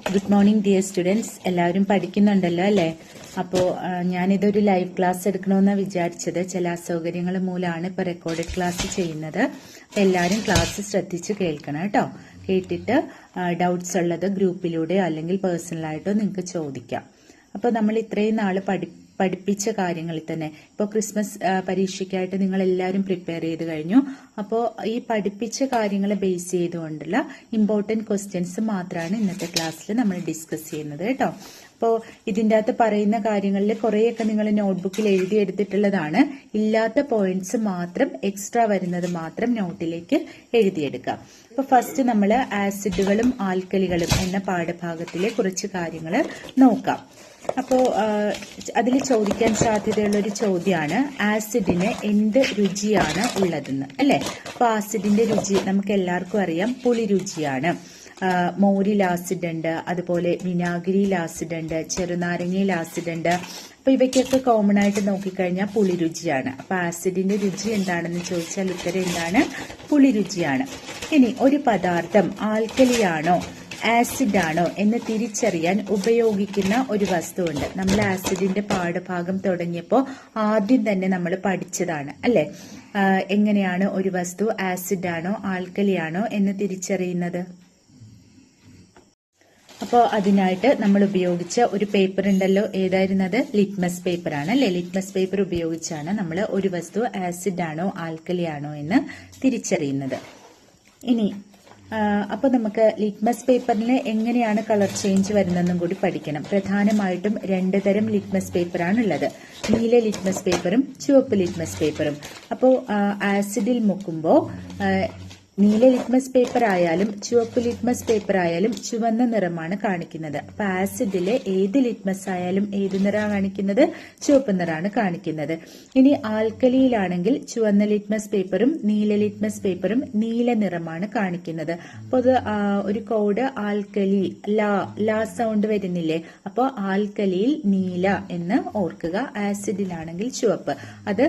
Good morning dear students. എല്ലാവരും പഠിക്കുന്നുണ്ടല്ലോ അല്ലേ? അപ്പോൾ ഞാനിതൊരു ലൈവ് ക്ലാസ് എടുക്കണമെന്നാണ് വിചാരിച്ചത്. ചില അസൗകര്യങ്ങൾ മൂലമാണ് ഇപ്പോൾ റെക്കോർഡഡ് ക്ലാസ് ചെയ്യുന്നത്. അപ്പോൾ എല്ലാവരും ക്ലാസ് ശ്രദ്ധിച്ച് കേൾക്കണം കേട്ടോ. കേട്ടിട്ട് ഡൗട്ട്സ് ഉള്ളത് ഗ്രൂപ്പിലൂടെയോ അല്ലെങ്കിൽ പേഴ്സണലായിട്ടോ നിങ്ങൾക്ക് ചോദിക്കാം. അപ്പോൾ നമ്മൾ ഇത്രയും നാൾ പഠിപ്പിച്ച കാര്യങ്ങളിൽ തന്നെ ഇപ്പോൾ ക്രിസ്മസ് പരീക്ഷയ്ക്കായിട്ട് നിങ്ങൾ എല്ലാവരും പ്രിപ്പയർ ചെയ്ത് കഴിഞ്ഞു. അപ്പോൾ ഈ പഠിപ്പിച്ച കാര്യങ്ങൾ ബേസ് ചെയ്തുകൊണ്ടുള്ള ഇമ്പോർട്ടൻറ്റ് ക്വസ്റ്റ്യൻസ് മാത്രമാണ് ഇന്നത്തെ ക്ലാസ്സിൽ നമ്മൾ ഡിസ്കസ് ചെയ്യുന്നത് കേട്ടോ. അപ്പോൾ ഇതിൻ്റെ അകത്ത് പറയുന്ന കാര്യങ്ങളിൽ കുറേയൊക്കെ നിങ്ങൾ നോട്ട്ബുക്കിൽ എഴുതിയെടുത്തിട്ടുള്ളതാണ്. ഇല്ലാത്ത പോയിന്റ്സ് മാത്രം എക്സ്ട്രാ വരുന്നത് മാത്രം നോട്ടിലേക്ക് എഴുതിയെടുക്കാം. അപ്പോൾ ഫസ്റ്റ് നമ്മൾ ആസിഡുകളും ആൽക്കലികളും എന്ന പാഠഭാഗത്തിലെ കുറച്ച് കാര്യങ്ങൾ നോക്കാം. അപ്പോൾ അതിൽ ചോദിക്കാൻ സാധ്യതയുള്ള ഒരു ചോദ്യമാണ് ആസിഡിന് എന്ത് രുചിയാണ് ഉള്ളതെന്ന്, അല്ലേ? അപ്പോൾ ആസിഡിന്റെ രുചി നമുക്ക് എല്ലാവർക്കും അറിയാം, പുളി രുചിയാണ്. മോരിൽ ആസിഡ് ഉണ്ട്, അതുപോലെ വിനാഗിരിയിൽ ആസിഡ് ഉണ്ട്, ചെറുനാരങ്ങയിൽ ആസിഡ് ഉണ്ട്. അപ്പൊ ഇവയ്ക്കൊക്കെ കോമൺ ആയിട്ട് നോക്കിക്കഴിഞ്ഞാൽ പുളി രുചിയാണ്. അപ്പൊ ആസിഡിന്റെ രുചി എന്താണെന്ന് ചോദിച്ചാൽ ഉത്തരം എന്താണ്? പുളി രുചിയാണ്. ഇനി ഒരു പദാർത്ഥം ആൽക്കലിയാണോ ആസിഡ് ആണോ എന്ന് തിരിച്ചറിയാൻ ഉപയോഗിക്കുന്ന ഒരു വസ്തുവുണ്ട്. നമ്മൾ ആസിഡിന്റെ പാഠഭാഗം തുടങ്ങിയപ്പോൾ ആദ്യം തന്നെ നമ്മൾ പഠിച്ചതാണ്, അല്ലെ? എങ്ങനെയാണ് ഒരു വസ്തു ആസിഡ് ആണോ ആൽക്കലിയാണോ എന്ന് തിരിച്ചറിയുന്നത്? അപ്പോൾ അതിനായിട്ട് നമ്മൾ ഉപയോഗിച്ച ഒരു പേപ്പർ ഉണ്ടല്ലോ, ഏതായിരുന്നത്? ലിറ്റ്മസ് പേപ്പർ ആണ്, അല്ലെ? ലിറ്റ്മസ് പേപ്പർ ഉപയോഗിച്ചാണ് നമ്മൾ ഒരു വസ്തു ആസിഡ് ആണോ ആൽക്കലി ആണോ എന്ന് തിരിച്ചറിയുന്നത്. ഇനി അപ്പോൾ നമുക്ക് ലിറ്റ്മസ് പേപ്പറിന് എങ്ങനെയാണ് കളർ ചേഞ്ച് വരുന്നതെന്നും കൂടി പഠിക്കണം. പ്രധാനമായിട്ടും രണ്ട് തരം ലിറ്റ്മസ് പേപ്പറാണ് ഉള്ളത്, നീല ലിറ്റ്മസ് പേപ്പറും ചുവപ്പ് ലിറ്റ്മസ് പേപ്പറും. അപ്പോൾ ആസിഡിൽ മുക്കുമ്പോൾ നീല ലിറ്റ്മസ് പേപ്പർ ആയാലും ചുവപ്പ് ലിറ്റ്മസ് പേപ്പർ ആയാലും ചുവന്ന നിറമാണ് കാണിക്കുന്നത്. അപ്പൊ ആസിഡിലെ ഏത് ലിറ്റ്മസ് ആയാലും ഏത് നിറമാണ് കാണിക്കുന്നത്? ചുവപ്പ് നിറമാണ് കാണിക്കുന്നത്. ഇനി ആൽക്കലിയിലാണെങ്കിൽ ചുവന്ന ലിറ്റ്മസ് പേപ്പറും നീല ലിറ്റ്മസ് പേപ്പറും നീല നിറമാണ് കാണിക്കുന്നത്. അപ്പോൾ അത് ഒരു കോഡ് ആൽക്കലി, ലാ സൗണ്ട് വരുന്നില്ലേ? അപ്പോൾ ആൽക്കലിയിൽ നീല എന്ന് ഓർക്കുക. ആസിഡിലാണെങ്കിൽ ചുവപ്പ്. അത്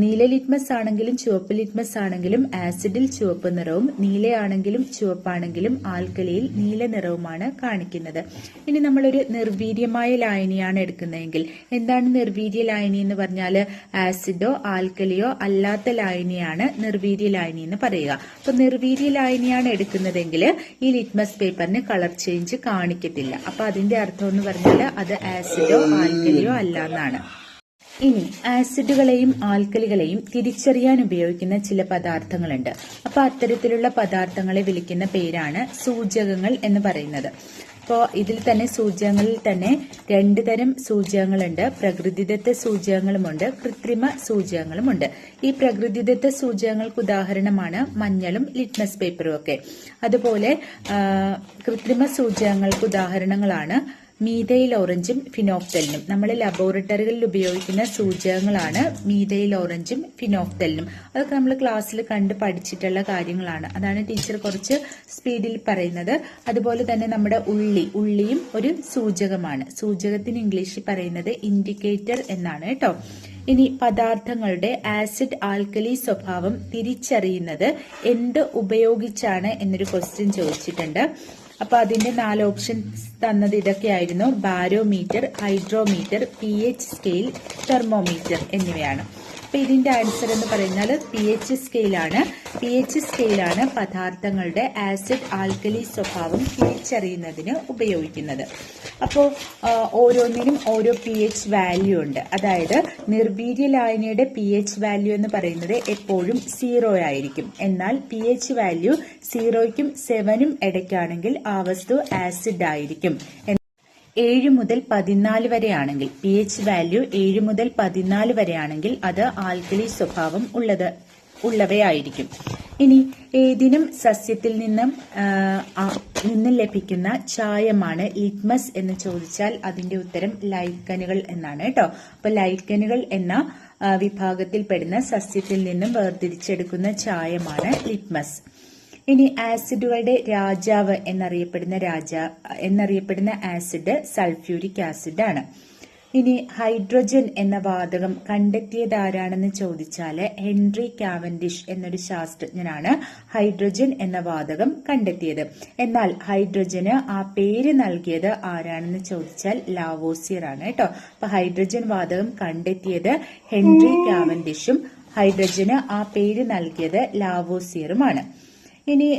നീല ലിറ്റ്മസ് ആണെങ്കിലും ചുവപ്പ് ലിറ്റ്മസ് ആണെങ്കിലും ആസിഡിൽ ചുവപ്പ് നിറവും നീലയാണെങ്കിലും ചുവപ്പാണെങ്കിലും ആൽക്കലിയിൽ നീല നിറവുമാണ് കാണിക്കുന്നത്. ഇനി നമ്മളൊരു നിർവീര്യമായ ലായനിയാണ് എടുക്കുന്നതെങ്കിൽ, എന്താണ് നിർവീര്യ ലായനി എന്ന് പറഞ്ഞാൽ? ആസിഡോ ആൽക്കലിയോ അല്ലാത്ത ലായനിയാണ് നിർവീര്യ ലായനി എന്ന് പറയുക. അപ്പൊ നിർവീര്യ ലായനിയാണ് എടുക്കുന്നതെങ്കിൽ ഈ ലിറ്റ്മസ് പേപ്പറിന് കളർ ചേഞ്ച് കാണിക്കത്തില്ല. അപ്പൊ അതിന്റെ അർത്ഥം എന്ന് പറഞ്ഞാൽ അത് ആസിഡോ ആൽക്കലിയോ അല്ല എന്നാണ്. ഇനി ആസിഡുകളെയും ആൽക്കലികളെയും തിരിച്ചറിയാൻ ഉപയോഗിക്കുന്ന ചില പദാർത്ഥങ്ങളുണ്ട്. അപ്പൊ അത്തരത്തിലുള്ള പദാർത്ഥങ്ങളെ വിളിക്കുന്ന പേരാണ് സൂചകങ്ങൾ എന്ന് പറയുന്നത്. അപ്പോൾ ഇതിൽ തന്നെ സൂചകങ്ങളിൽ തന്നെ രണ്ട് തരം സൂചകങ്ങളുണ്ട്. പ്രകൃതിദത്ത സൂചകങ്ങളുമുണ്ട്, കൃത്രിമ സൂചകങ്ങളുമുണ്ട്. ഈ പ്രകൃതിദത്ത സൂചകങ്ങൾക്ക് ഉദാഹരണമാണ് മഞ്ഞളും ലിറ്റ്മസ് പേപ്പറും ഒക്കെ. അതുപോലെ കൃത്രിമ സൂചകങ്ങൾക്ക് ഉദാഹരണങ്ങളാണ് മീഥൈൽ ഓറഞ്ചും ഫിനോഫ്തലിനും. നമ്മൾ ലബോറട്ടറികളിൽ ഉപയോഗിക്കുന്ന സൂചകങ്ങളാണ് മീഥൈൽ ഓറഞ്ചും ഫിനോഫ്തലിനും. അതൊക്കെ നമ്മൾ ക്ലാസ്സിൽ കണ്ട് പഠിച്ചിട്ടുള്ള കാര്യങ്ങളാണ്. അതാണ് ടീച്ചർ കുറച്ച് സ്പീഡിൽ പറയുന്നത്. അതുപോലെ തന്നെ നമ്മുടെ ഉള്ളിയും ഒരു സൂചകമാണ്. സൂചകത്തിന് ഇംഗ്ലീഷിൽ പറയുന്നത് ഇൻഡിക്കേറ്റർ എന്നാണ് കേട്ടോ. ഇനി പദാർത്ഥങ്ങളുടെ ആസിഡ് ആൽക്കലി സ്വഭാവം തിരിച്ചറിയുന്നത് എന്ത് ഉപയോഗിച്ചാണ് എന്നൊരു ക്വസ്റ്റ്യൻ ചോദിച്ചിട്ടുണ്ട്. അപ്പൊ അതിന്റെ 4 ഓപ്ഷൻസ് തന്നത് ഇതൊക്കെയായിരുന്നു: barometer, hydrometer, pH scale, thermometer എന്നിവയാണ്. അപ്പൊ ഇതിന്റെ ആൻസർ എന്ന് പറയുന്നത് pH സ്കെയിലാണ്. pH സ്കെയിലാണ് പദാർത്ഥങ്ങളുടെ ആസിഡ് ആൽക്കലി സ്വഭാവം തിരിച്ചറിയുന്നതിന് ഉപയോഗിക്കുന്നത്. അപ്പോൾ ഓരോന്നിനും ഓരോ pH വാല്യൂ ഉണ്ട്. അതായത് നിർവീര്യ ലായനിയുടെ pH വാല്യൂ എന്ന് പറയുന്നത് എപ്പോഴും 0 ആയിരിക്കും. എന്നാൽ pH വാല്യൂ 0ക്കും 7നും ഇടയ്ക്കാണെങ്കിൽ ആ വസ്തു ആസിഡ് ആയിരിക്കും. 7 മുതൽ 14 വരെയാണെങ്കിൽ pH വാല്യൂ 7 മുതൽ 14 വരെയാണെങ്കിൽ അത് ആൽക്കലി സ്വഭാവം ഉള്ളവയായിരിക്കും. ഇനി ഏതിനും സസ്യത്തിൽ നിന്നും ലഭിക്കുന്ന ചായമാണ് ലിറ്റ്മസ് എന്ന് ചോദിച്ചാൽ അതിന്റെ ഉത്തരം ലൈക്കനുകൾ എന്നാണ് കേട്ടോ. അപ്പൊ ലൈക്കനുകൾ എന്ന വിഭാഗത്തിൽപ്പെടുന്ന സസ്യത്തിൽ നിന്നും വേർതിരിച്ചെടുക്കുന്ന ചായമാണ് ലിറ്റ്മസ്. ഇനി ആസിഡുകളുടെ രാജാവ് എന്നറിയപ്പെടുന്ന ആസിഡ് സൾഫ്യൂരിക് ആസിഡ് ആണ്. ഇനി ഹൈഡ്രജൻ എന്ന വാതകം കണ്ടെത്തിയത് ആരാണെന്ന് ചോദിച്ചാല് ഹെൻറി കാവൻഡിഷ് എന്നൊരു ശാസ്ത്രജ്ഞനാണ് ഹൈഡ്രജൻ എന്ന വാതകം കണ്ടെത്തിയത്. എന്നാൽ ഹൈഡ്രജന് ആ പേര് നൽകിയത് ആരാണെന്ന് ചോദിച്ചാൽ ലാവോസിയർ ആണ് കേട്ടോ. അപ്പൊ ഹൈഡ്രജൻ വാതകം കണ്ടെത്തിയത് ഹെൻറി കാവൻഡിഷും ഹൈഡ്രജന് ആ പേര് നൽകിയത് ലാവോസിയറുമാണ്. ഇനി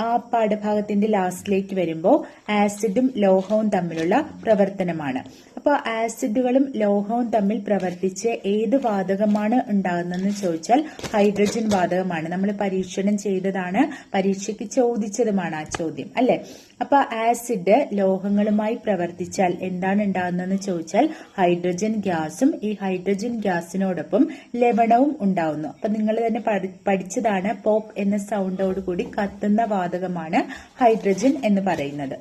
ആ പാഠഭാഗത്തിന്റെ ലാസ്റ്റിലേക്ക് വരുമ്പോൾ ആസിഡും ലോഹവും തമ്മിലുള്ള പ്രവർത്തനമാണ്. അപ്പോൾ ആസിഡുകളും ലോഹവും തമ്മിൽ പ്രവർത്തിച്ച് ഏത് വാതകമാണ് ഉണ്ടാകുന്നതെന്ന് ചോദിച്ചാൽ ഹൈഡ്രജൻ വാതകമാണ്. നമ്മൾ പരീക്ഷണം ചെയ്തതാണ്, പരീക്ഷയ്ക്ക് ചോദിച്ചതുമാണ് ആ ചോദ്യം അല്ലെ. അപ്പൊ ആസിഡ് ലോഹങ്ങളുമായി പ്രവർത്തിച്ചാൽ എന്താണ് ഉണ്ടാകുന്നതെന്ന് ചോദിച്ചാൽ ഹൈഡ്രജൻ ഗ്യാസും ഈ ഹൈഡ്രജൻ ഗ്യാസിനോടൊപ്പം ലവണവും ഉണ്ടാവുന്നു. അപ്പൊ നിങ്ങൾ തന്നെ പഠിച്ചതാണ്, പോപ്പ് എന്ന സൗണ്ടോടുകൂടി കത്തുന്ന വാതകമാണ് ഹൈഡ്രജൻ എന്ന് പറയുന്നത്.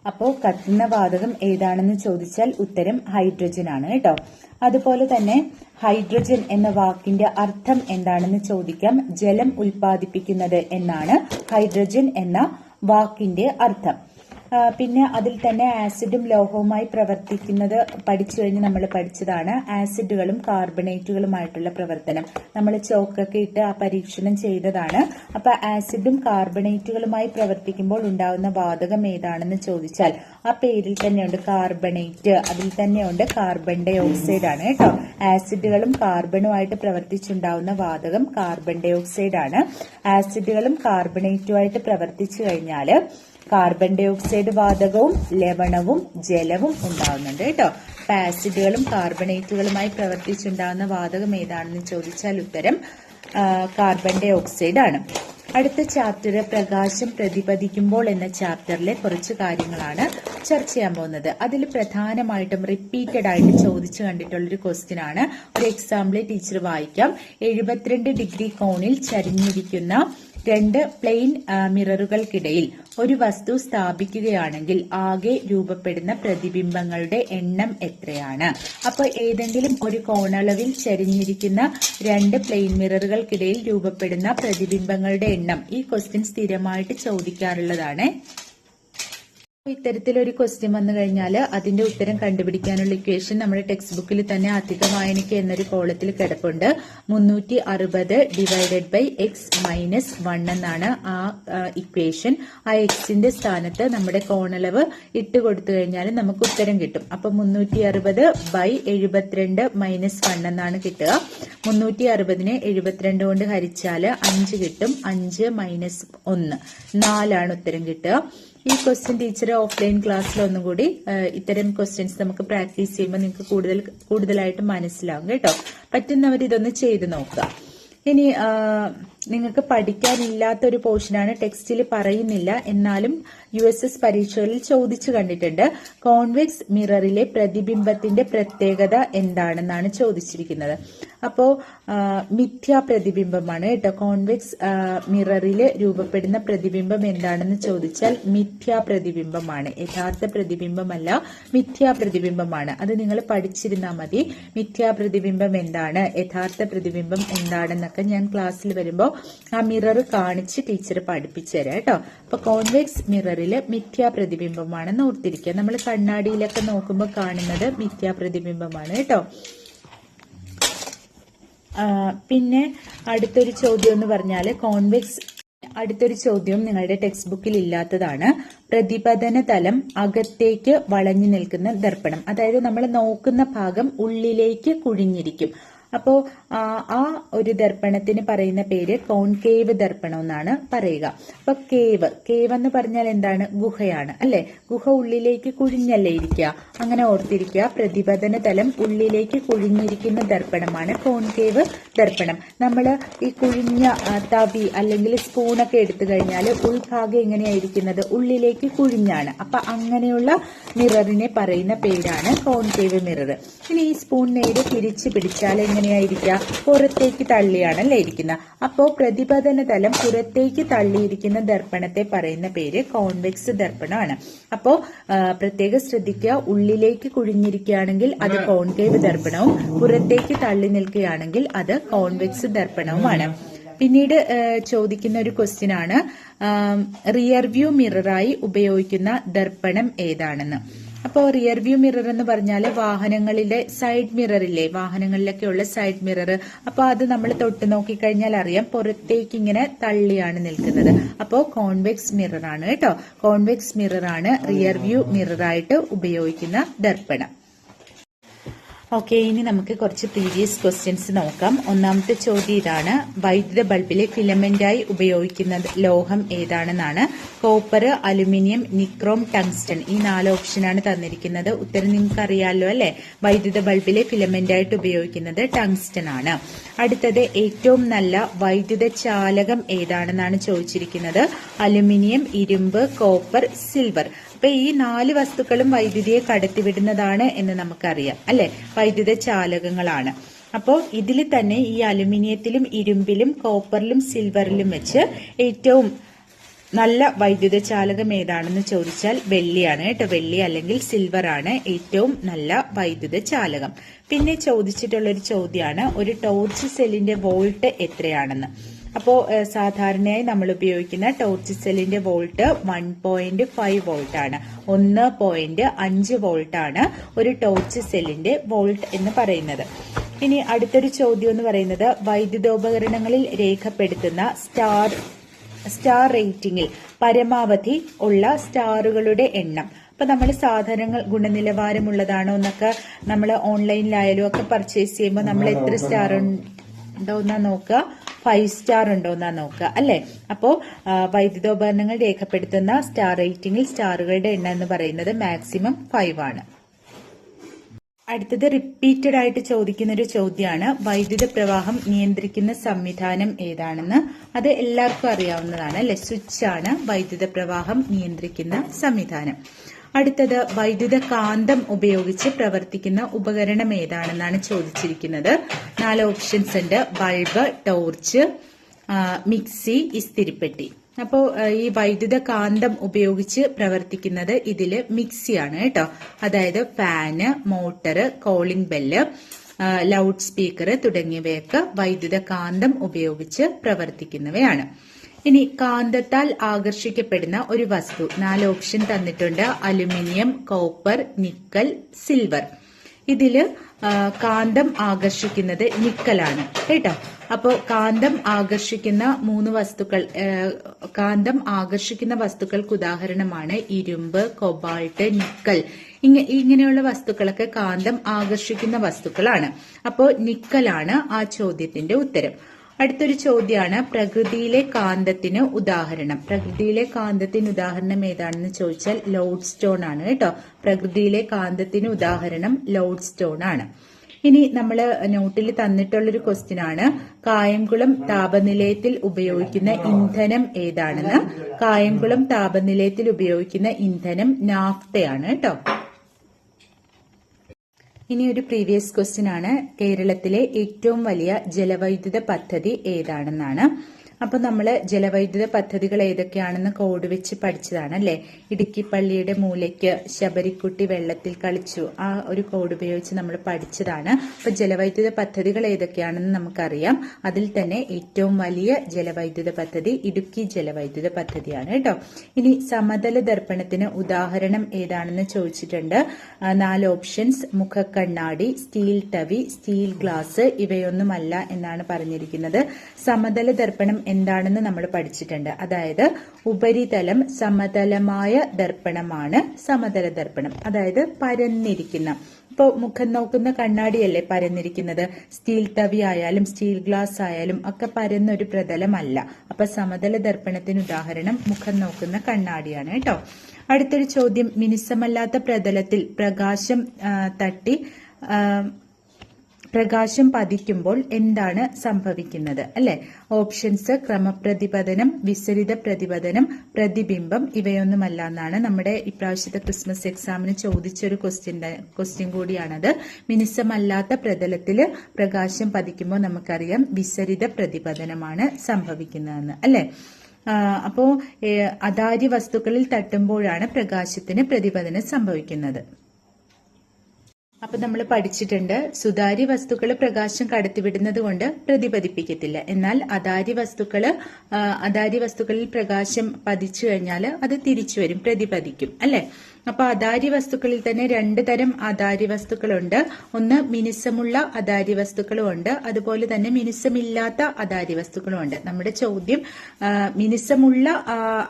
അപ്പോ കത്തുന്ന വാതകം ഏതാണെന്ന് ചോദിച്ചാൽ ഉത്തരം ഹൈഡ്രജൻ ആണ് കേട്ടോ. അതുപോലെ തന്നെ ഹൈഡ്രജൻ എന്ന വാക്കിന്റെ അർത്ഥം എന്താണെന്ന് ചോദിക്കാം. ജലം ഉൽപ്പാദിപ്പിക്കുന്നത് എന്നാണ് ഹൈഡ്രജൻ എന്ന വാക്കിന്റെ അർത്ഥം. പിന്നെ അതിൽ തന്നെ ആസിഡും ലോഹവുമായി പ്രവർത്തിക്കുന്നത് പഠിച്ചു കഴിഞ്ഞ് നമ്മൾ പഠിച്ചതാണ്. ആസിഡുകളും കാർബണേറ്റുകളുമായിട്ടുള്ള പ്രവർത്തനം നമ്മൾ ചോക്കൊക്കെ ഇട്ട് ആ പരീക്ഷണം ചെയ്തതാണ്. അപ്പൊ ആസിഡും കാർബണേറ്റുകളുമായി പ്രവർത്തിക്കുമ്പോൾ ഉണ്ടാകുന്ന വാതകം ഏതാണെന്ന് ചോദിച്ചാൽ ആ പേരിൽ തന്നെയുണ്ട് കാർബണേറ്റ്, അതിൽ തന്നെയുണ്ട് കാർബൺ ഡൈ ഓക്സൈഡ് ആണ് കേട്ടോ. ആസിഡുകളും കാർബണുമായിട്ട് പ്രവർത്തിച്ചുണ്ടാവുന്ന വാതകം കാർബൺ ഡൈ ഓക്സൈഡ് ആണ്. ആസിഡുകളും കാർബണേറ്റുമായിട്ട് പ്രവർത്തിച്ചു കഴിഞ്ഞാല് കാർബൺ ഡൈ ഓക്സൈഡ് വാതകവും ലവണവും ജലവും ഉണ്ടാവുന്നുണ്ട് കേട്ടോ. അപ്പൊ ആസിഡുകളും കാർബണേറ്റുകളുമായി പ്രവർത്തിച്ചുണ്ടാകുന്ന വാതകം ഏതാണെന്ന് ചോദിച്ചാൽ ഉത്തരം കാർബൺ ഡൈ ഓക്സൈഡ് ആണ്. അടുത്ത ചാപ്റ്റർ പ്രകാശം പ്രതിപദിക്കുമ്പോൾ എന്ന ചാപ്റ്ററിലെ കുറച്ച് കാര്യങ്ങളാണ് ചർച്ച ചെയ്യാൻ പോകുന്നത്. അതിൽ പ്രധാനമായിട്ടും റിപ്പീറ്റഡ് ആയിട്ട് ചോദിച്ചു കണ്ടിട്ടുള്ളൊരു ക്വസ്റ്റ്യൻ ആണ്. ഒരു എക്സാമ്പിൾ ടീച്ചർ വായിക്കാം. 72 ഡിഗ്രി കോണിൽ ചരിഞ്ഞിരിക്കുന്ന രണ്ട് പ്ലെയിൻ മിററുകൾക്കിടയിൽ ഒരു വസ്തു സ്ഥാപിക്കുകയാണെങ്കിൽ ആകെ രൂപപ്പെടുന്ന പ്രതിബിംബങ്ങളുടെ എണ്ണം എത്രയാണ്? അപ്പൊ ഏതെങ്കിലും ഒരു കോണളവിൽ ചരിഞ്ഞിരിക്കുന്ന രണ്ട് പ്ലെയിൻ മിററുകൾക്കിടയിൽ രൂപപ്പെടുന്ന പ്രതിബിംബങ്ങളുടെ എണ്ണം. ഈ ക്വസ്റ്റ്യൻ സ്ഥിരമായിട്ട് ചോദിക്കാറുള്ളതാണ്. ഇത്തരത്തിലൊരു ക്വസ്റ്റ്യൻ വന്നു കഴിഞ്ഞാൽ അതിന്റെ ഉത്തരം കണ്ടുപിടിക്കാനുള്ള ഇക്വേഷൻ നമ്മുടെ ടെക്സ്റ്റ് ബുക്കിൽ തന്നെ അധിക വായനയ്ക്ക് എന്നൊരു കോളത്തിൽ കിടപ്പുണ്ട്. 360 ഡിവൈഡഡ് ബൈ എക്സ് മൈനസ് 1 എന്നാണ് ആ ഇക്വേഷൻ. ആ എക്സിന്റെ സ്ഥാനത്ത് നമ്മുടെ കോണളവ് ഇട്ട് കൊടുത്തു കഴിഞ്ഞാൽ നമുക്ക് ഉത്തരം കിട്ടും. അപ്പൊ 360 ബൈ 72 മൈനസ് 1 എന്നാണ് കിട്ടുക. 360നെ 72 കൊണ്ട് ഹരിച്ചാൽ 5 കിട്ടും. 5 മൈനസ് 1 4 ഉത്തരം കിട്ടുക. ഈ ക്വസ്റ്റ്യൻ ടീച്ചർ ഓഫ്ലൈൻ ക്ലാസ്സിൽ ഒന്നും കൂടി ഇത്തരം ക്വസ്റ്റ്യൻസ് നമുക്ക് പ്രാക്ടീസ് ചെയ്യുമ്പോൾ നിങ്ങൾക്ക് കൂടുതലായിട്ട് മനസ്സിലാവും കേട്ടോ. പറ്റുന്നവർ ഇതൊന്ന് ചെയ്ത് നോക്കുക. ഇനി നിങ്ങൾക്ക് പഠിക്കാനില്ലാത്തൊരു പോർഷനാണ്, ടെക്സ്റ്റിൽ പറയുന്നില്ല, എന്നാലും USS പരീക്ഷകളിൽ ചോദിച്ചു കണ്ടിട്ടുണ്ട്. കോൺവെക്സ് മിററിലെ പ്രതിബിംബത്തിന്റെ പ്രത്യേകത എന്താണെന്നാണ് ചോദിച്ചിരിക്കുന്നത്. അപ്പോ മിഥ്യാ പ്രതിബിംബമാണ് കേട്ടോ. കോൺവെക്സ് മിററില് രൂപപ്പെടുന്ന പ്രതിബിംബം എന്താണെന്ന് ചോദിച്ചാൽ മിഥ്യാ പ്രതിബിംബമാണ്. യഥാർത്ഥ പ്രതിബിംബമല്ല, മിഥ്യാ പ്രതിബിംബമാണ്. അത് നിങ്ങൾ പഠിച്ചിരുന്നാൽ മതി. മിഥ്യാ പ്രതിബിംബം എന്താണ്, യഥാർത്ഥ പ്രതിബിംബം എന്താണെന്നൊക്കെ ഞാൻ ക്ലാസ്സിൽ വരുമ്പോൾ ആ മിറർ കാണിച്ച് ടീച്ചർ പഠിപ്പിച്ചു തരാം കേട്ടോ. അപ്പൊ കോൺവെക്സ് മിററില് മിഥ്യാ പ്രതിബിംബമാണെന്ന് ഓർത്തിരിക്കുക. നമ്മൾ കണ്ണാടിയിലൊക്കെ നോക്കുമ്പോൾ കാണുന്നത് മിഥ്യാ പ്രതിബിംബമാണ് കേട്ടോ. പിന്നെ അടുത്തൊരു ചോദ്യം എന്ന് പറഞ്ഞാല് അടുത്തൊരു ചോദ്യം നിങ്ങളുടെ ടെക്സ്റ്റ് ബുക്കിൽ ഇല്ലാത്തതാണ്. പ്രതിപതന തലം അകത്തേക്ക് വളഞ്ഞു നിൽക്കുന്ന ദർപ്പണം. അതായത് നമ്മൾ നോക്കുന്ന ഭാഗം ഉള്ളിലേക്ക് കുഴിഞ്ഞിരിക്കും. അപ്പോ ആ ഒരു ദർപ്പണത്തിന് പറയുന്ന പേര് കോൺകേവ് ദർപ്പണം എന്നാണ് പറയുക. അപ്പൊ കേവ് എന്ന് പറഞ്ഞാൽ എന്താണ്? ഗുഹയാണ് അല്ലെ. ഗുഹ ഉള്ളിലേക്ക് കുഴിഞ്ഞല്ലേ ഇരിക്കുക, അങ്ങനെ ഓർത്തിരിക്കുക. പ്രതിപതന തലം ഉള്ളിലേക്ക് കുഴിഞ്ഞിരിക്കുന്ന ദർപ്പണമാണ് കോൺകേവ് ദർപ്പണം. നമ്മൾ ഈ കുഴിഞ്ഞ തവി അല്ലെങ്കിൽ സ്പൂണൊക്കെ എടുത്തു കഴിഞ്ഞാൽ ഉൾഭാഗം എങ്ങനെയായിരിക്കുന്നത്? ഉള്ളിലേക്ക് കുഴിഞ്ഞാണ്. അപ്പൊ അങ്ങനെയുള്ള മിററിനെ പറയുന്ന പേരാണ് കോൺകേവ് മിറർ. ഇനി ഈ സ്പൂൺ നേരെ തിരിച്ചു പിടിച്ചാൽ എങ്ങനെയായിരിക്കുക? പുറത്തേക്ക് തള്ളിയാണല്ലേ ഇരിക്കുന്നത്. അപ്പോ പ്രതിപതന തലം പുറത്തേക്ക് തള്ളിയിരിക്കുന്ന ദർപ്പണത്തെ പറയുന്ന പേര് കോൺവെക്സ് ദർപ്പണമാണ്. അപ്പോ പ്രത്യേകം ശ്രദ്ധിക്കുക, ഉള്ളിലേക്ക് കുഴിഞ്ഞിരിക്കുകയാണെങ്കിൽ അത് കോൺകേവ് ദർപ്പണവും പുറത്തേക്ക് തള്ളി നിൽക്കുകയാണെങ്കിൽ അത് കോൺവെക്സ് ദർപ്പണവുമാണ്. പിന്നീട് ചോദിക്കുന്ന ഒരു ക്വസ്റ്റ്യൻ ആണ് റിയർ വ്യൂ മിററായി ഉപയോഗിക്കുന്ന ദർപ്പണം ഏതാണെന്ന്. അപ്പോൾ റിയർ വ്യൂ മിറർ എന്ന് പറഞ്ഞാൽ വാഹനങ്ങളിലെ സൈഡ് മിറർ ഇല്ലേ, വാഹനങ്ങളിലൊക്കെയുള്ള സൈഡ് മിറർ. അപ്പോൾ അത് നമ്മൾ തൊട്ട് നോക്കിക്കഴിഞ്ഞാൽ അറിയാം പുറത്തേക്ക് ഇങ്ങനെ തള്ളിയാണ് നിൽക്കുന്നത്. അപ്പോൾ കോൺവെക്സ് മിറർ ആണ് കേട്ടോ. കോൺവെക്സ് മിറർ ആണ് റിയർ വ്യൂ മിററായിട്ട് ഉപയോഗിക്കുന്ന ദർപ്പണം. ഓക്കെ, ഇനി നമുക്ക് കുറച്ച് പ്രീവിയസ് ക്വസ്റ്റ്യൻസ് നോക്കാം. ഒന്നാമത്തെ ചോദ്യം ഇതാണ്: വൈദ്യുത ബൾബിലെ ഫിലമെന്റായി ഉപയോഗിക്കുന്ന ലോഹം ഏതാണെന്നാണ്. Copper, aluminium, nichrome, tungsten. ഈ 4 ഓപ്ഷനാണ് തന്നിരിക്കുന്നത്. ഉത്തരം നിങ്ങൾക്ക് അറിയാമല്ലോ അല്ലെ. വൈദ്യുത ബൾബിലെ ഫിലമെന്റായിട്ട് ഉപയോഗിക്കുന്നത് ടങ്സ്റ്റൺ ആണ്. അടുത്തത് ഏറ്റവും നല്ല വൈദ്യുത ചാലകം ഏതാണെന്നാണ് ചോദിച്ചിരിക്കുന്നത്. അലുമിനിയം, ഇരുമ്പ്, കോപ്പർ, സിൽവർ. അപ്പൊ ഈ 4 വസ്തുക്കളും വൈദ്യുതിയെ കടത്തിവിടുന്നതാണ് എന്ന് നമുക്കറിയാം അല്ലെ, വൈദ്യുത ചാലകങ്ങളാണ്. അപ്പോൾ ഇതിൽ തന്നെ ഈ അലുമിനിയത്തിലും ഇരുമ്പിലും കോപ്പറിലും സിൽവറിലും വെച്ച് ഏറ്റവും നല്ല വൈദ്യുത ചാലകം ഏതാണെന്ന് ചോദിച്ചാൽ വെള്ളിയാണ് കേട്ടോ. വെള്ളി അല്ലെങ്കിൽ സിൽവർ ആണ് ഏറ്റവും നല്ല വൈദ്യുത ചാലകം. പിന്നെ ചോദിച്ചിട്ടുള്ളൊരു ചോദ്യമാണ് ഒരു ടോർച്ച് സെല്ലിന്റെ വോൾട്ട് എത്രയാണെന്ന്. അപ്പോൾ സാധാരണയായി നമ്മൾ ഉപയോഗിക്കുന്ന ടോർച്ച് സെല്ലിന്റെ വോൾട്ട് 1.5 വോൾട്ട് ആണ്. 1.5 വോൾട്ട് ആണ് ഒരു ടോർച്ച് സെല്ലിന്റെ വോൾട്ട് എന്ന് പറയുന്നത്. ഇനി അടുത്തൊരു ചോദ്യം എന്ന് പറയുന്നത് വൈദ്യുതോപകരണങ്ങളിൽ രേഖപ്പെടുത്തുന്ന സ്റ്റാർ റേറ്റിംഗിൽ പരമാവധി ഉള്ള സ്റ്റാറുകളുടെ എണ്ണം. അപ്പൊ നമ്മൾ സാധനങ്ങൾ ഗുണനിലവാരമുള്ളതാണോ എന്നൊക്കെ നമ്മൾ ഓൺലൈനിലായാലും ഒക്കെ പർച്ചേസ് ചെയ്യുമ്പോൾ നമ്മൾ എത്ര സ്റ്റാർ ഉണ്ടോന്നാ നോക്കുക, 5 സ്റ്റാർ ഉണ്ടോന്നാ നോക്കുക അല്ലെ. അപ്പോ വൈദ്യുതോപകരണങ്ങൾ രേഖപ്പെടുത്തുന്ന സ്റ്റാർ റേറ്റിംഗിൽ സ്റ്റാറുകളുടെ എണ്ണം എന്ന് പറയുന്നത് മാക്സിമം 5 ആണ്. അടുത്തത് റിപ്പീറ്റഡ് ആയിട്ട് ചോദിക്കുന്ന ഒരു ചോദ്യമാണ് വൈദ്യുത പ്രവാഹം നിയന്ത്രിക്കുന്ന സംവിധാനം ഏതാണെന്ന്. അത് എല്ലാവർക്കും അറിയാവുന്നതാണ് അല്ലെ. സ്വിച്ച് ആണ് വൈദ്യുത പ്രവാഹം നിയന്ത്രിക്കുന്ന സംവിധാനം. അടുത്തത് വൈദ്യുത കാന്തം ഉപയോഗിച്ച് പ്രവർത്തിക്കുന്ന ഉപകരണം ഏതാണെന്നാണ് ചോദിച്ചിരിക്കുന്നത്. 4 ഓപ്ഷൻസ് ഉണ്ട്: ബൾബ്, ടോർച്ച്, മിക്സി, ഇസ്തിരിപ്പെട്ടി. അപ്പോൾ ഈ വൈദ്യുത കാന്തം ഉപയോഗിച്ച് പ്രവർത്തിക്കുന്നത് ഇതില് മിക്സിയാണ് കേട്ടോ. അതായത് fan, motor, calling bell, loud speaker തുടങ്ങിയവയൊക്കെ വൈദ്യുത കാന്തം ഉപയോഗിച്ച് പ്രവർത്തിക്കുന്നവയാണ്. ഇനി കാന്തത്താൽ ആകർഷിക്കപ്പെടുന്ന ഒരു വസ്തു. 4 ഓപ്ഷൻ തന്നിട്ടുണ്ട്: അലുമിനിയം, കോപ്പർ, നിക്കൽ, സിൽവർ. ഇതില് കാന്തം ആകർഷിക്കുന്നത് നിക്കലാണ് കേട്ടോ. അപ്പോ കാന്തം ആകർഷിക്കുന്ന 3 വസ്തുക്കൾ, കാന്തം ആകർഷിക്കുന്ന വസ്തുക്കൾക്ക് ഉദാഹരണമാണ് ഇരുമ്പ്, കൊബാൾട്ട്, നിക്കൽ. ഇങ്ങനെയുള്ള വസ്തുക്കളൊക്കെ കാന്തം ആകർഷിക്കുന്ന വസ്തുക്കളാണ്. അപ്പോ നിക്കലാണ് ആ ചോദ്യത്തിന്റെ ഉത്തരം. അടുത്തൊരു ചോദ്യമാണ് പ്രകൃതിയിലെ കാന്തത്തിന് ഉദാഹരണം. പ്രകൃതിയിലെ കാന്തത്തിന് ഉദാഹരണം ഏതാണെന്ന് ചോദിച്ചാൽ ലോഡ് സ്റ്റോൺ ആണ് കേട്ടോ. പ്രകൃതിയിലെ കാന്തത്തിന് ഉദാഹരണം ലോഡ് സ്റ്റോൺ ആണ്. ഇനി നമ്മൾ നോട്ടിൽ തന്നിട്ടുള്ളൊരു ക്വസ്റ്റ്യൻ ആണ് കായംകുളം താപനിലയത്തിൽ ഉപയോഗിക്കുന്ന ഇന്ധനം ഏതാണെന്ന്. കായംകുളം താപനിലയത്തിൽ ഉപയോഗിക്കുന്ന ഇന്ധനം നാഫ്തയാണ് കേട്ടോ. ഇനി ഒരു പ്രീവിയസ് ക്വസ്റ്റ്യൻ ആണ് കേരളത്തിലെ ഏറ്റവും വലിയ ജലവൈദ്യുത പദ്ധതി ഏതാണെന്നാണ്. അപ്പൊ നമ്മൾ ജലവൈദ്യുത പദ്ധതികൾ ഏതൊക്കെയാണെന്ന് കോഡ് വെച്ച് പഠിച്ചതാണ് അല്ലെ. ഇടുക്കി പള്ളിയുടെ മൂലയ്ക്ക് ശബരിക്കുട്ടി വെള്ളത്തിൽ കളിച്ചു, ആ ഒരു കോഡ് ഉപയോഗിച്ച് നമ്മൾ പഠിച്ചതാണ്. അപ്പൊ ജലവൈദ്യുത പദ്ധതികൾ ഏതൊക്കെയാണെന്ന് നമുക്കറിയാം. അതിൽ തന്നെ ഏറ്റവും വലിയ ജലവൈദ്യുത പദ്ധതി ഇടുക്കി ജലവൈദ്യുത പദ്ധതിയാണ് കേട്ടോ. ഇനി സമതല ദർപ്പണത്തിന് ഉദാഹരണം ഏതാണെന്ന് ചോദിച്ചിട്ടുണ്ട്. 4 ഓപ്ഷൻസ്: മുഖക്കണ്ണാടി, സ്റ്റീൽ തവി, സ്റ്റീൽ ഗ്ലാസ്. ഇവയൊന്നുമല്ല എന്നാണ് പറഞ്ഞിരിക്കുന്നത്. സമതല ദർപ്പണം എന്താണെന്ന് നമ്മൾ പഠിച്ചിട്ടുണ്ട്. അതായത് ഉപരിതലം സമതലമായ ദർപ്പണമാണ് സമതല ദർപ്പണം. അതായത് പരന്നിരിക്കുന്ന, ഇപ്പോൾ മുഖം നോക്കുന്ന കണ്ണാടിയല്ലേ പരന്നിരിക്കുന്നത്. സ്റ്റീൽ തവി ആയാലും സ്റ്റീൽ ഗ്ലാസ് ആയാലും ഒക്കെ പരന്നൊരു പ്രതലമല്ല. അപ്പൊ സമതല ദർപ്പണത്തിന് ഉദാഹരണം മുഖം നോക്കുന്ന കണ്ണാടിയാണ് കേട്ടോ. അടുത്തൊരു ചോദ്യം: മിനുസമല്ലാത്ത പ്രതലത്തിൽ പ്രകാശം പതിക്കുമ്പോൾ എന്താണ് സംഭവിക്കുന്നത് അല്ലെ. ഓപ്ഷൻസ്: ക്രമപ്രതിപതനം, വിസരിത പ്രതിപതനം, പ്രതിബിംബം. ഇവയൊന്നുമല്ല എന്നാണ് നമ്മുടെ ഇപ്രാവശ്യത്തെ ക്രിസ്മസ് എക്സാമിന് ചോദിച്ചൊരു ക്വസ്റ്റ്യൻ കൂടിയാണത്. മിനുസമല്ലാത്ത പ്രതലത്തില് പ്രകാശം പതിക്കുമ്പോൾ നമുക്കറിയാം വിസരിത പ്രതിപതനമാണ് സംഭവിക്കുന്നതെന്ന് അല്ലെ. അപ്പോ അതാര്യ വസ്തുക്കളിൽ തട്ടുമ്പോഴാണ് പ്രകാശത്തിന് പ്രതിപതനം സംഭവിക്കുന്നത്. അപ്പൊ നമ്മൾ പഠിച്ചിട്ടുണ്ട് സുതാര്യ വസ്തുക്കൾ പ്രകാശം കടത്തിവിടുന്നത് കൊണ്ട് പ്രതിപതിപ്പിക്കത്തില്ല. എന്നാൽ അതാര്യ വസ്തുക്കളിൽ പ്രകാശം പതിച്ചു കഴിഞ്ഞാൽ അത് തിരിച്ചു വരും, പ്രതിപതിക്കും അല്ലെ. അപ്പൊ അതാര്യ വസ്തുക്കളിൽ തന്നെ രണ്ട് തരം അതാര്യ വസ്തുക്കളുണ്ട്. ഒന്ന് മിനുസമുള്ള അതാര്യ വസ്തുക്കളും ഉണ്ട്, അതുപോലെ തന്നെ മിനുസമില്ലാത്ത അതാര്യ വസ്തുക്കളും ഉണ്ട്. നമ്മുടെ ചോദ്യം മിനുസമുള്ള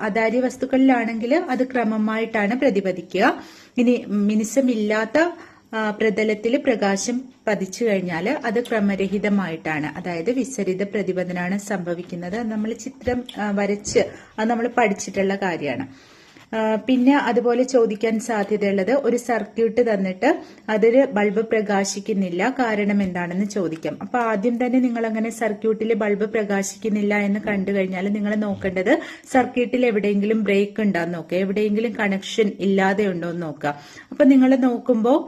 അതാര്യ വസ്തുക്കളിലാണെങ്കിൽ അത് ക്രമമായിട്ടാണ് പ്രതിപതിക്കുക. ഇനി മിനുസമില്ലാത്ത പ്രതലത്തിൽ പ്രകാശം പതിച്ചു കഴിഞ്ഞാൽ അത് ക്രമരഹിതമായിട്ടാണ്, അതായത് വിസരിത പ്രതിപതനാണ് സംഭവിക്കുന്നത്. നമ്മൾ ചിത്രം വരച്ച് അത് നമ്മൾ പഠിച്ചിട്ടുള്ള കാര്യമാണ്. പിന്നെ അതുപോലെ ചോദിക്കാൻ സാധ്യതയുള്ളത് ഒരു സർക്യൂട്ട് തന്നിട്ട് അതിൽ ബൾബ് പ്രകാശിക്കുന്നില്ല, കാരണം എന്താണെന്ന് ചോദിക്കാം. അപ്പൊ ആദ്യം തന്നെ നിങ്ങൾ അങ്ങനെ സർക്യൂട്ടിൽ ബൾബ് പ്രകാശിക്കുന്നില്ല എന്ന് കണ്ടു കഴിഞ്ഞാൽ നിങ്ങൾ നോക്കേണ്ടത് സർക്യൂട്ടിൽ എവിടെയെങ്കിലും ബ്രേക്ക് ഉണ്ടോന്ന് നോക്കുക, എവിടെയെങ്കിലും കണക്ഷൻ ഇല്ലാതെ ഉണ്ടോ എന്ന് നോക്കുക. അപ്പൊ നിങ്ങൾ നോക്കുമ്പോൾ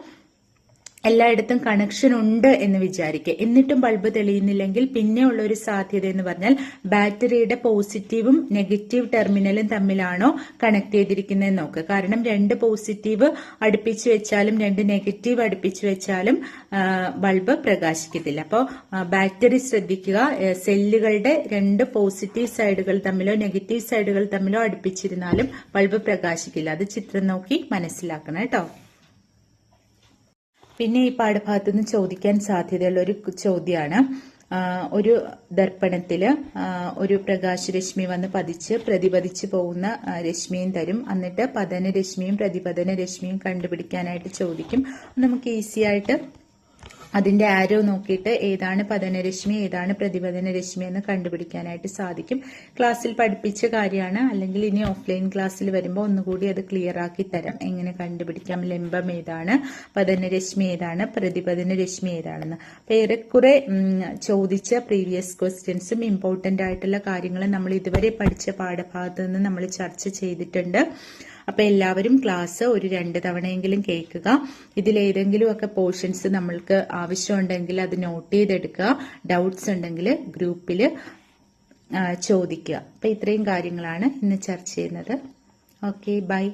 എല്ലായിടത്തും കണക്ഷൻ ഉണ്ട് എന്ന് വിചാരിക്കുക, എന്നിട്ടും ബൾബ് തെളിയുന്നില്ലെങ്കിൽ പിന്നെ ഉള്ള ഒരു സാധ്യത എന്ന് പറഞ്ഞാൽ ബാറ്ററിയുടെ പോസിറ്റീവും നെഗറ്റീവ് ടെർമിനലും തമ്മിലാണോ കണക്ട് ചെയ്തിരിക്കുന്നതെന്ന് നോക്കുക. കാരണം രണ്ട് പോസിറ്റീവ് അടുപ്പിച്ചു വെച്ചാലും രണ്ട് നെഗറ്റീവ് അടുപ്പിച്ചു വെച്ചാലും ബൾബ് പ്രകാശിക്കത്തില്ല. അപ്പോൾ ബാറ്ററി ശ്രദ്ധിക്കുക, സെല്ലുകളുടെ രണ്ട് പോസിറ്റീവ് സൈഡുകൾ തമ്മിലോ നെഗറ്റീവ് സൈഡുകൾ തമ്മിലോ അടുപ്പിച്ചിരുന്നാലും ബൾബ് പ്രകാശിക്കില്ല. അത് ചിത്രം നോക്കി മനസ്സിലാക്കണം കേട്ടോ. പിന്നെ ഈ പാഠഭാഗത്തു നിന്ന് ചോദിക്കാൻ സാധ്യതയുള്ള ഒരു ചോദ്യമാണ്, ഒരു ദർപ്പണത്തില് ഒരു പ്രകാശരശ്മി വന്ന് പതിച്ച് പ്രതിപതിച്ചു പോകുന്ന രശ്മിയും തരും, എന്നിട്ട് പതന രശ്മിയും പ്രതിപതന രശ്മിയും കണ്ടുപിടിക്കാനായിട്ട് ചോദിക്കും. നമുക്ക് ഈസി ആയിട്ട് അതിന്റെ ആരോ നോക്കിയിട്ട് ഏതാണ് പതനരശ്മി ഏതാണ് പ്രതിപതന രശ്മി എന്ന് കണ്ടുപിടിക്കാനായിട്ട് സാധിക്കും. ക്ലാസ്സിൽ പഠിപ്പിച്ച കാര്യമാണ്, അല്ലെങ്കിൽ ഇനി ഓഫ്ലൈൻ ക്ലാസ്സിൽ വരുമ്പോൾ ഒന്നുകൂടി അത് ക്ലിയർ ആക്കി തരാം, എങ്ങനെ കണ്ടുപിടിക്കാം, ലംബം ഏതാണ്, പതനരശ്മി ഏതാണ്, പ്രതിപതന രശ്മി ഏതാണെന്ന്. അപ്പൊ ഏറെക്കുറെ ചോദിച്ച പ്രീവിയസ് ക്വസ്റ്റ്യൻസും ഇമ്പോർട്ടന്റ് ആയിട്ടുള്ള കാര്യങ്ങളും നമ്മൾ ഇതുവരെ പഠിച്ച പാഠഭാഗത്ത് നിന്ന് നമ്മൾ ചർച്ച ചെയ്തിട്ടുണ്ട്. അപ്പൊ എല്ലാവരും ക്ലാസ് ഒരു 2 തവണയെങ്കിലും കേൾക്കുക. ഇതിലേതെങ്കിലും ഒക്കെ പോർഷൻസ് നമ്മൾക്ക് ആവശ്യമുണ്ടെങ്കിൽ അത് നോട്ട് ചെയ്തെടുക്കുക. ഡൗട്ട്സ് ഉണ്ടെങ്കിൽ ഗ്രൂപ്പിൽ ചോദിക്കുക. അപ്പൊ ഇത്രയും കാര്യങ്ങളാണ് ഇന്ന് ചർച്ച ചെയ്യുന്നത്. Okay, by.